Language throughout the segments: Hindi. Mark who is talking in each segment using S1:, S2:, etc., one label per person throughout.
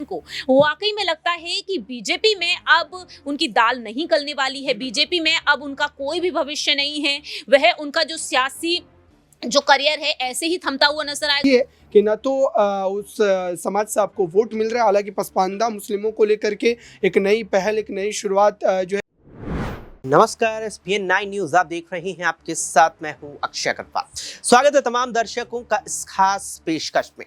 S1: को वाकई में लगता है कि बीजेपी में अब उनकी दाल नहीं गलने वाली है, बीजेपी में अब उनका कोई भी भविष्य नहीं है, वह उनका जो सियासी जो करियर है ऐसे ही थमता हुआ नजर आएगा।
S2: ये कि ना तो उस समाज से आपको वोट मिल रहा है, हालांकि पसमानदा मुस्लिमों को लेकर के एक नई पहल, एक नई शुरुआत जो है।
S3: नमस्कार, SPN 9 न्यूज आप देख रहे हैं, आपके साथ मैं हूं अक्षय करपा। स्वागत है तमाम दर्शकों का इस खास पेशकश में।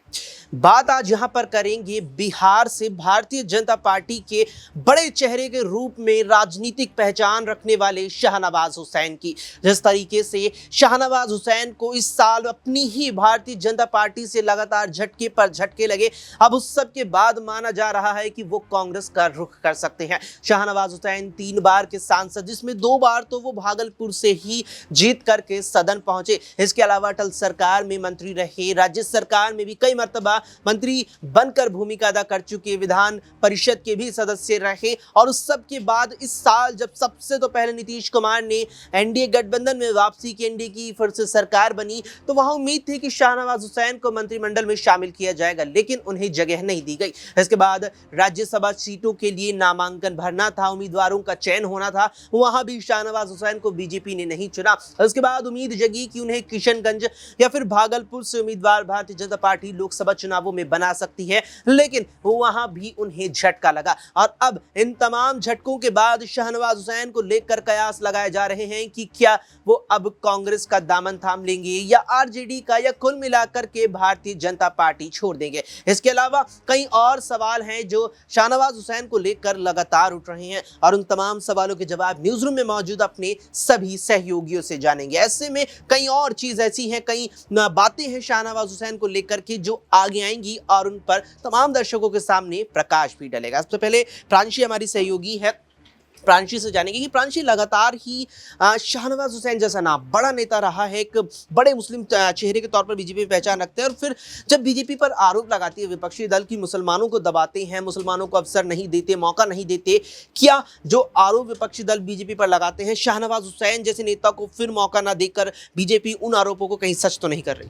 S3: बात आज यहां पर करेंगे बिहार से भारतीय जनता पार्टी के बड़े चेहरे के रूप में राजनीतिक पहचान रखने वाले शाहनवाज हुसैन की। जिस तरीके से शाहनवाज हुसैन को इस साल अपनी ही भारतीय जनता पार्टी से लगातार झटके पर झटके लगे, अब उस सब के बाद माना जा रहा है कि वो कांग्रेस का रुख कर सकते हैं। शाहनवाज हुसैन 3 बार के सांसद, जिसमें 2 बार तो वो भागलपुर से ही जीत करके सदन पहुंचे। इसके अलावा अटल सरकार में मंत्री रहे, राज्य सरकार में भी कई मर्तबा मंत्री बनकर भूमिका अदा कर चुके, विधान परिषद के भी सदस्य रहे। और उस सब के बाद इस साल जब सबसे तो पहले नीतीश कुमार ने एनडीए गठबंधन में वापसी की, एनडीए की फिर से सरकार बनी, तो वहां उम्मीद थी कि शाहनवाज हुसैन को मंत्रिमंडल में शामिल किया जाएगा, लेकिन उन्हें जगह नहीं दी गई। इसके बाद राज्यसभा सीटों के लिए नामांकन भरना था, उम्मीदवारों का चयन होना था, वहां भी शाहनवाज हुसैन को बीजेपी ने नहीं चुना। उसके बाद उम्मीद जगी कि उन्हें किशनगंज या फिर भागलपुर से उम्मीदवार भारतीय जनता पार्टी लोकसभा चुनावों में बना सकती है, लेकिन वहां भी उन्हें झटका लगा। और अब इन तमाम झटकों के बाद शाहनवाज हुसैन को लेकर कयास लगाए जा रहे हैं कि क्या वो अब कांग्रेस का दामन थाम लेंगे या आरजेडी का, या कुल मिलाकर के भारतीय जनता पार्टी छोड़ देंगे। इसके अलावा कई और सवाल हैं जो शाहनवाज हुसैन को लेकर लगातार उठ रहे हैं, और उन तमाम सवालों के जवाब न्यूज रूम में मौजूद अपने सभी सहयोगियों से जानेंगे। ऐसे में कई और चीज ऐसी हैं, कई बातें हैं शाहनवाज हुसैन को लेकर के जो आगे आएंगी और उन पर तमाम दर्शकों के सामने प्रकाश भी डलेगा। सबसे पहले प्रांशी हमारी सहयोगी है, प्रांशी से जानेंगे कि प्रांशी लगातार ही शाहनवाज हुसैन जैसा नाम बड़ा नेता रहा है, एक बड़े मुस्लिम चेहरे के तौर पर बीजेपी पहचान रखते हैं, और फिर जब बीजेपी पर आरोप लगाती है विपक्षी दल की मुसलमानों को दबाते हैं, मुसलमानों को अवसर नहीं देते, मौका नहीं देते, क्या जो आरोप विपक्षी दल बीजेपी पर लगाते हैं शाहनवाज हुसैन जैसे नेता को फिर मौका ना देकर बीजेपी उन आरोपों को कहीं सच तो नहीं कर रही?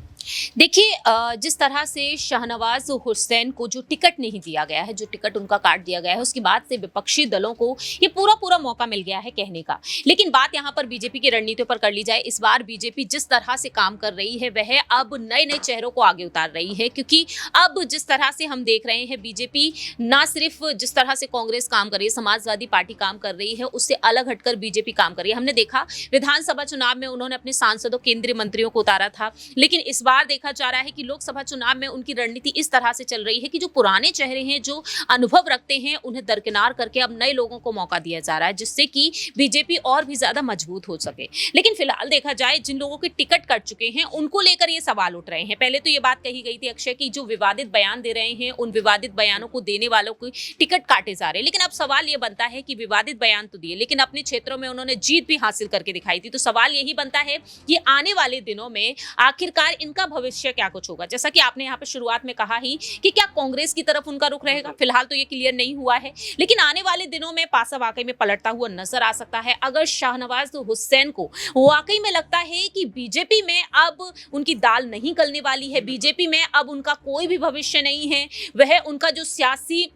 S1: देखिए, जिस तरह से शाहनवाज हुसैन को जो टिकट नहीं दिया गया है, जो टिकट उनका काट दिया गया है, उसके बाद से विपक्षी दलों को ये पूरा मौका मिल गया है कहने का। लेकिन बात यहाँ पर बीजेपी की रणनीतियों पर कर ली जाए, इस बार बीजेपी जिस तरह से काम कर रही है वह अब नए चेहरों को आगे उतार रही है, क्योंकि अब जिस तरह से हम देख रहे हैं बीजेपी ना सिर्फ जिस तरह से कांग्रेस काम कर रही है, समाजवादी पार्टी काम कर रही है, उससे अलग हटकर बीजेपी काम कर रही है। हमने देखा विधानसभा चुनाव में उन्होंने अपने सांसदों, केंद्रीय मंत्रियों को उतारा था, लेकिन इस बार देखा जा रहा है कि लोकसभा चुनाव में उनकी रणनीति इस तरह से चल रही है कि जो पुराने चेहरे हैं, जो अनुभव रखते हैं, उन्हें दरकिनार करके अब नए लोगों को मौका दिया जा रहा है, जिससे कि बीजेपी और भी ज्यादा मजबूत हो सके। लेकिन फिलहाल देखा जाए, जिन लोगों के टिकट कट चुके हैं उनको लेकर ये सवाल उठ रहे हैं। पहले तो ये बात कही गई थी अक्षय की जो विवादित बयान दे रहे हैं, उन विवादित बयानों को देने वालों को टिकट काटे जा रहे हैं। लेकिन अब सवाल ये बनता है कि विवादित बयान तो दिए, लेकिन अपने क्षेत्रों में उन्होंने जीत भी हासिल करके दिखाई थी, तो सवाल यही बनता है कि आने वाले दिनों में आखिरकार इनका भविष्य क्या कुछ होगा। जैसा कि आपने यहाँ पे शुरुआत में कहा ही कि क्या कांग्रेस की तरफ उनका रुख रहेगा, फिलहाल तो ये क्लियर नहीं हुआ है, लेकिन आने वाले दिनों में पासा वाकई में पलटता हुआ नजर आ सकता है। अगर शाहनवाज हुसैन को वाकई में लगता है कि बीजेपी में अब उनकी दाल नहीं गलने वाली है, बीजेपी में अब उनका कोई भी भविष्य नहीं है, वह उनका जो सियासी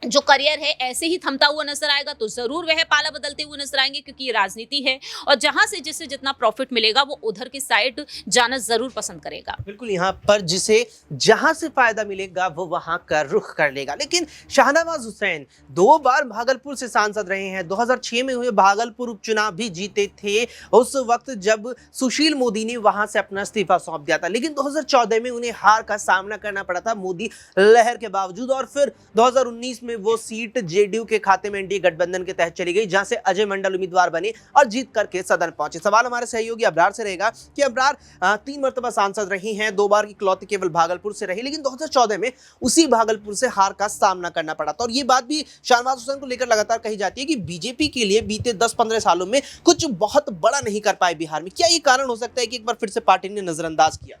S1: जो करियर है ऐसे ही थमता हुआ नजर आएगा, तो जरूर वह पाला बदलते हुए नजर आएंगे, क्योंकि ये राजनीति है और जहां से जिसे जितना प्रॉफिट मिलेगा वो उधर की साइड जाना जरूर पसंद करेगा।
S3: बिल्कुल, यहाँ पर जिसे जहां से फायदा मिलेगा वो वहां का रुख कर लेगा। लेकिन शाहनवाज हुसैन 2 बार भागलपुर से सांसद रहे हैं, 2006 में हुए भागलपुर उपचुनाव भी जीते थे, उस वक्त जब सुशील मोदी ने वहां से अपना इस्तीफा सौंप दिया था, लेकिन 2014 में उन्हें हार का सामना करना पड़ा था मोदी लहर के बावजूद, और फिर 2019 में वो सीट जेडीयू के खाते में एनडीए गठबंधन के तहत चली गई, जहां से अजय मंडल उम्मीदवार बने और जीत करके सदन पहुंचे। सवाल हमारे सहयोगी अबरार से रहेगा कि अबरार 3 मर्तबा सांसद रही हैं, 2 बार की इकलौती केवल भागलपुर से रही, लेकिन 2014 में उसी भागलपुर से हार का सामना करना पड़ा था। और ये बात भी शाहनवाज हुसैन को लेकर लगातार कही जाती है कि बीजेपी के लिए बीते 10-15 सालों में कुछ बहुत बड़ा नहीं कर पाए बिहार में। क्या ये कारण हो सकता है कि एक बार फिर से पार्टी ने नजरअंदाज किया?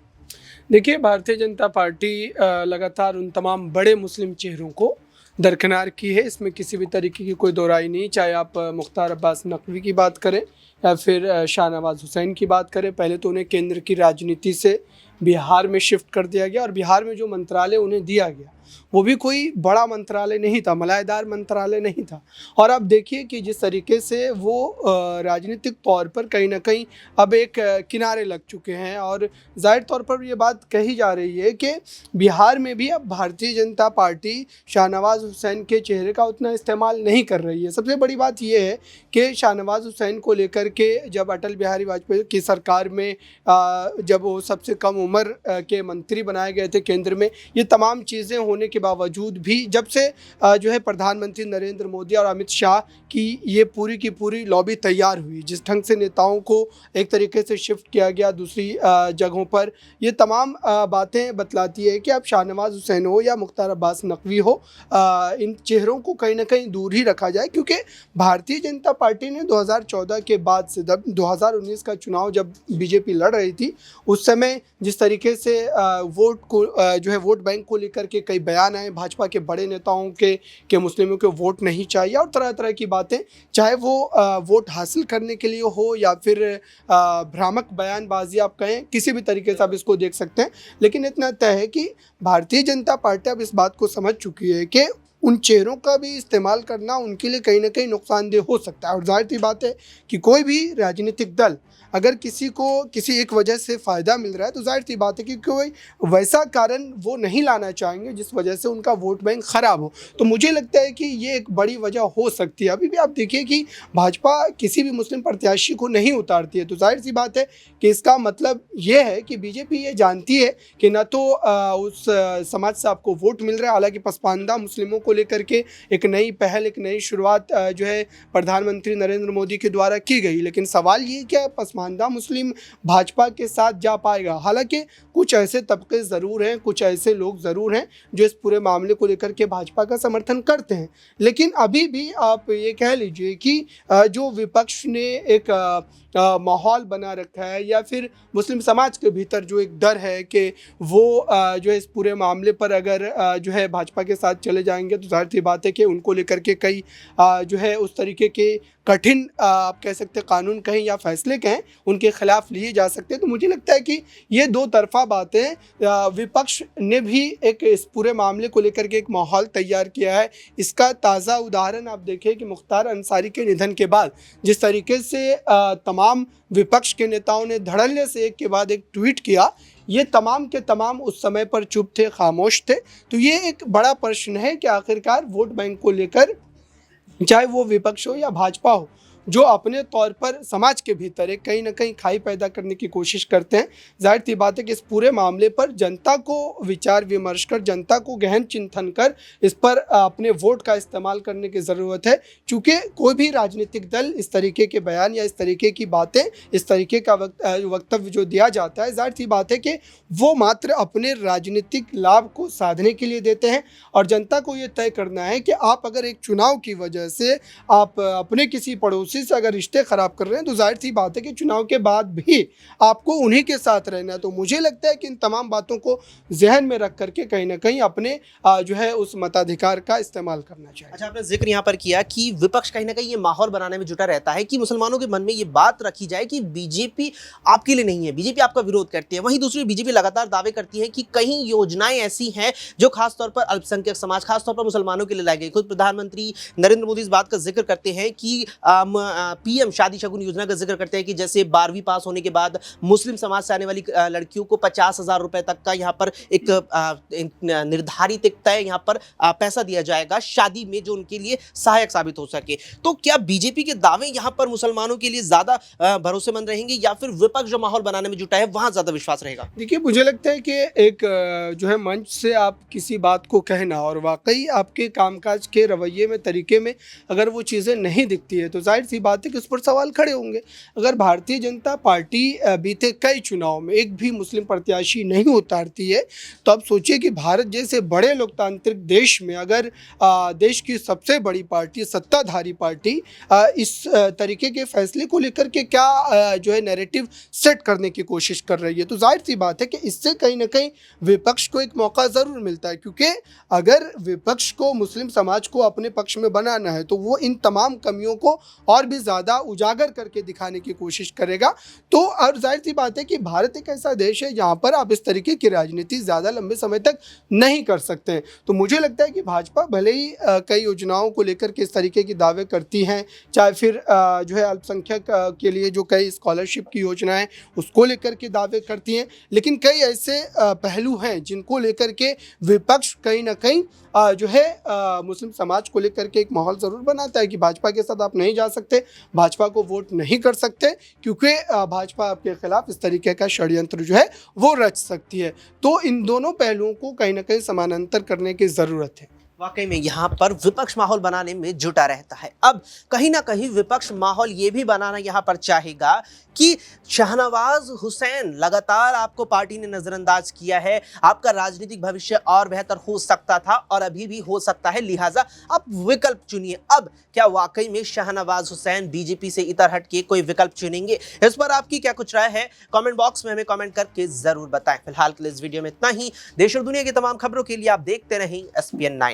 S2: देखिए, भारतीय जनता पार्टी लगातार उन तमाम बड़े मुस्लिम चेहरों को दरकिनार की है, इसमें किसी भी तरीके की कोई दो राय नहीं। चाहे आप मुख्तार अब्बास नकवी की बात करें या फिर शाहनवाज हुसैन की बात करें, पहले तो उन्हें केंद्र की राजनीति से बिहार में शिफ्ट कर दिया गया और बिहार में जो मंत्रालय उन्हें दिया गया वो भी कोई बड़ा मंत्रालय नहीं था, मलाईदार मंत्रालय नहीं था। और अब देखिए कि जिस तरीके से वो राजनीतिक तौर पर कहीं ना कहीं अब एक किनारे लग चुके हैं। और जाहिर तौर पर ये बात कही जा रही है कि बिहार में भी अब भारतीय जनता पार्टी शाहनवाज हुसैन के चेहरे का उतना इस्तेमाल नहीं कर रही है। सबसे बड़ी बात यह है कि शाहनवाज हुसैन को लेकर के जब अटल बिहारी वाजपेयी की सरकार में जब वो सबसे कम उम्र के मंत्री बनाए गए थे केंद्र में, ये तमाम चीज़ें होने के बावजूद भी जब से जो है प्रधानमंत्री नरेंद्र मोदी और अमित शाह की ये पूरी की पूरी लॉबी तैयार हुई, जिस ढंग से नेताओं को एक तरीके से शिफ्ट किया गया दूसरी जगहों पर, ये तमाम बातें बतलाती है कि अब शाहनवाज हुसैन हो या मुख्तार अब्बास नकवी हो, इन चेहरों को कहीं ना कहीं दूर ही रखा जाए। क्योंकि भारतीय जनता पार्टी ने 2014 के बाद से जब 2019 का चुनाव जब बीजेपी लड़ रही थी, उस समय जिस तरीके से वोट को जो है वोट बैंक को लेकर के कई बयान आए भाजपा के बड़े नेताओं के मुस्लिमों को वोट नहीं चाहिए और तरह तरह की बातें, चाहे वो वोट हासिल करने के लिए हो या फिर भ्रामक बयानबाजी आप कहें, किसी भी तरीके से आप इसको देख सकते हैं। लेकिन इतना तय है कि भारतीय जनता पार्टी अब इस बात को समझ चुकी है कि उन चेहरों का भी इस्तेमाल करना उनके लिए कहीं ना कहीं नुकसानदेह हो सकता है। और जाहिर सी बात है कि कोई भी राजनीतिक दल अगर किसी को किसी एक वजह से फ़ायदा मिल रहा है तो जाहिर सी बात है कि कोई वैसा कारण वो नहीं लाना चाहेंगे जिस वजह से उनका वोट बैंक ख़राब हो। तो मुझे लगता है कि ये एक बड़ी वजह हो सकती है। अभी भी आप देखिए कि भाजपा किसी भी मुस्लिम प्रत्याशी को नहीं उतारती है, तो जाहिर सी बात है कि इसका मतलब ये है कि बीजेपी ये जानती है कि न तो उस समाज से आपको वोट मिल रहा है, हालांकि पसमानदा मुस्लिमों को लेकर के एक नई पहल, एक नई शुरुआत जो है प्रधानमंत्री नरेंद्र मोदी के द्वारा की गई, लेकिन सवाल ये क्या पसमानदा मुस्लिम भाजपा के साथ जा पाएगा। हालांकि कुछ ऐसे तबके ज़रूर हैं, कुछ ऐसे लोग ज़रूर हैं जो इस पूरे मामले को लेकर के भाजपा का समर्थन करते हैं, लेकिन अभी भी आप ये कह लीजिए कि जो विपक्ष ने एक माहौल बना रखा है या फिर मुस्लिम समाज के भीतर जो एक डर है कि वो जो है इस पूरे मामले पर अगर जो है भाजपा के साथ चले जाएंगे तो जाहिर सी बात है कि उनको लेकर के कई जो है उस तरीके के कठिन आप कह सकते हैं कानून कहें या फैसले कहें उनके खिलाफ लिए जा सकते हैं। तो मुझे लगता है कि ये दो तरफा बातें, विपक्ष ने भी एक इस पूरे मामले को लेकर के एक माहौल तैयार किया है। इसका ताज़ा उदाहरण आप देखें कि मुख्तार अंसारी के निधन के बाद जिस तरीके से तमाम विपक्ष के नेताओं ने धड़ल्ले से एक के बाद एक ट्वीट किया, ये तमाम के तमाम उस समय पर चुप थे, खामोश थे। तो ये एक बड़ा प्रश्न है कि आखिरकार वोट बैंक को लेकर चाहे वो विपक्ष हो या भाजपा हो, जो अपने तौर पर समाज के भीतर एक कहीं ना कहीं खाई पैदा करने की कोशिश करते हैं। जाहिर सी बात है कि इस पूरे मामले पर जनता को विचार विमर्श कर, जनता को गहन चिंतन कर इस पर अपने वोट का इस्तेमाल करने की ज़रूरत है। चूँकि कोई भी राजनीतिक दल इस तरीके के बयान या इस तरीके की बातें, इस तरीके का वक्तव्य जो दिया जाता है, जाहिर सी बात है कि वो मात्र अपने राजनीतिक लाभ को साधने के लिए देते हैं। और जनता को ये तय करना है कि आप अगर एक चुनाव की वजह से आप अपने किसी पड़ोसी से अगर रिश्ते खराब कर रहे हैं तो जाहिर सी बात है कि चुनाव के बाद भी आपको उन्हीं के साथ रहना है। तो मुझे लगता है कि इन तमाम बातों को जहन में रख करके कहीं ना कहीं अपने जो है उस मताधिकार का इस्तेमाल करना चाहिए।
S3: अच्छा, आपने जिक्र यहाँ पर किया कि विपक्ष कहीं ना कहीं ये माहौल बनाने में जुटा रहता है कि मुसलमानों के मन में ये बात रखी जाए कि बीजेपी आपके लिए नहीं है, बीजेपी आपका विरोध करती है। वहीं दूसरी बीजेपी लगातार दावे करती है कि कहीं योजनाएं ऐसी हैं जो खासतौर पर अल्पसंख्यक समाज, खासतौर पर मुसलमानों के लिए लाई गई। खुद प्रधानमंत्री नरेंद्र मोदी इस बात का जिक्र करते हैं कि पीएम शादी शगुन योजना का जिक्र करते हैं कि जैसे 12वीं पास होने के बाद मुस्लिम समाज से आने वाली लड़कियों को 50,000 रुपए तक का यहाँ पर एक निर्धारित एक तय यहाँ पर पैसा दिया जाएगा शादी में, जो उनके लिए सहायक साबित हो सके। तो क्या बीजेपी के दावे यहाँ पर मुसलमानों के लिए ज्यादा भरोसेमंद रहेंगे या फिर विपक्ष जो माहौल बनाने में जुटा है वहां ज्यादा विश्वास रहेगा?
S2: देखिए, मुझे लगता है कि एक जो है मंच से आप किसी बात को कहना और वाकई आपके कामकाज के रवैये में, तरीके में अगर वो चीज़ें नहीं दिखती है तो जाहिर सी बात है कि उस पर सवाल खड़े होंगे। अगर भारतीय जनता पार्टी बीते कई चुनाव में एक भी मुस्लिम प्रत्याशी नहीं उतारती है तो अब सोचिए कि भारत जैसे बड़े लोकतांत्रिक देश में अगर देश की सबसे बड़ी पार्टी, सत्ताधारी पार्टी इस तरीके के फैसले को लेकर के क्या जो है नैरेटिव सेट करने की कोशिश कर रही है, तो जाहिर सी बात है कि इससे कहीं ना कहीं विपक्ष को एक मौका ज़रूर मिलता है। क्योंकि अगर विपक्ष को, मुस्लिम समाज को अपने पक्ष में बनाना है तो वो इन तमाम कमियों को और और भी ज़्यादा उजागर करके दिखाने की कोशिश करेगा। तो और जाहिर सी बात है कि भारत एक ऐसा देश है जहाँ पर आप इस तरीके की राजनीति ज़्यादा लंबे समय तक नहीं कर सकते हैं। तो मुझे लगता है कि भाजपा भले ही कई योजनाओं को लेकर के इस तरीके की दावे करती हैं, चाहे फिर जो है अल्पसंख्यक के लिए जो कई स्कॉलरशिप की योजनाएं उसको लेकर के दावे करती हैं, लेकिन कई ऐसे पहलू हैं जिनको लेकर के विपक्ष कहीं ना कहीं जो है मुस्लिम समाज को लेकर के एक माहौल ज़रूर बनाता है कि भाजपा के साथ आप नहीं जा सकते, भाजपा को वोट नहीं कर सकते, क्योंकि भाजपा आपके खिलाफ इस तरीके का षड्यंत्र जो है वो रच सकती है। तो इन दोनों पहलुओं को कहीं ना कहीं समानांतर करने की ज़रूरत है।
S3: वाकई में यहाँ पर विपक्ष माहौल बनाने में जुटा रहता है। अब कहीं ना कहीं विपक्ष माहौल ये भी बनाना यहाँ पर चाहेगा कि शाहनवाज हुसैन लगातार आपको पार्टी ने नजरअंदाज किया है, आपका राजनीतिक भविष्य और बेहतर हो सकता था और अभी भी हो सकता है, लिहाजा आप विकल्प चुनिए। अब क्या वाकई में शाहनवाज हुसैन बीजेपी से इतर हट के कोई विकल्प चुनेंगे? इस पर आपकी क्या कुछ राय है? कमेंट बॉक्स में हमें कमेंट करके जरूर बताएं। फिलहाल के लिए इस वीडियो में इतना ही। देश और दुनिया की तमाम खबरों के लिए आप देखते रहें SPN9।